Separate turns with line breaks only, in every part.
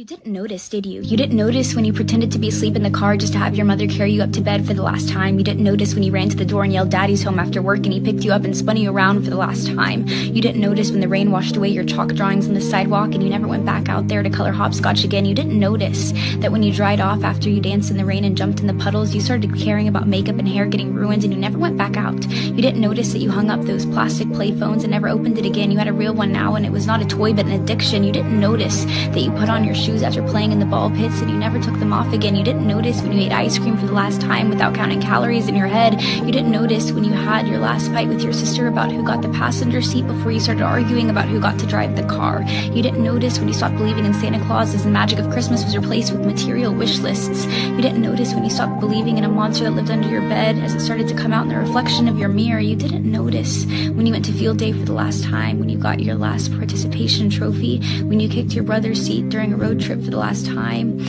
You didn't notice, did you? You didn't notice when you pretended to be asleep in the car just to have your mother carry you up to bed for the last time. You didn't notice when you ran to the door and yelled "Daddy's home" after work and he picked you up and spun you around for the last time. You didn't notice when the rain washed away your chalk drawings on the sidewalk and you never went back out there to color hopscotch again. You didn't notice that when you dried off after you danced in the rain and jumped in the puddles, you started caring about makeup and hair getting ruined and you never went back out. You didn't notice that you hung up those plastic play phones and never opened it again. You had a real one now and it was not a toy but an addiction. You didn't notice that you put on your shoes after playing in the ball pits and you never took them off again. You didn't notice when you ate ice cream for the last time without counting calories in your head. You didn't notice when you had your last fight with your sister about who got the passenger seat before you started arguing about who got to drive the car. You didn't notice when you stopped believing in Santa Claus as the magic of Christmas was replaced with material wish lists. You didn't notice when you stopped believing in a monster that lived under your bed as it started to come out in the reflection of your mirror. You didn't notice when you went to field day for the last time, when you got your last participation trophy, when you kicked your brother's seat during a road trip for the last time,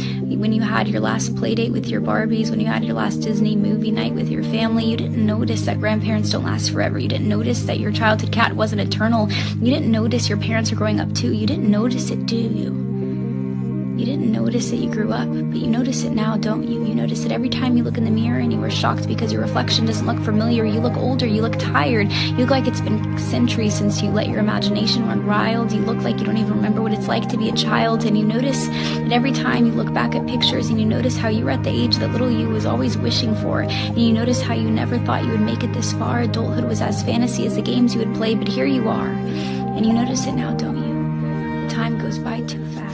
when you had your last play date with your Barbies, when you had your last Disney movie night with your family. You didn't notice that grandparents don't last forever. You didn't notice that your childhood cat wasn't eternal. You didn't notice your parents are growing up too. You didn't notice it, do you? You didn't notice that you grew up, but you notice it now, don't you? You notice it every time you look in the mirror and you were shocked because your reflection doesn't look familiar. You look older, you look tired, you look like it's been centuries since you let your imagination run wild. You look like you don't even remember what it's like to be a child, and you notice that every time you look back at pictures and you notice how you were at the age that little you was always wishing for, and you notice how you never thought you would make it this far. Adulthood was as fantasy as the games you would play, but here you are, and you notice it now, don't you? The time goes by too fast.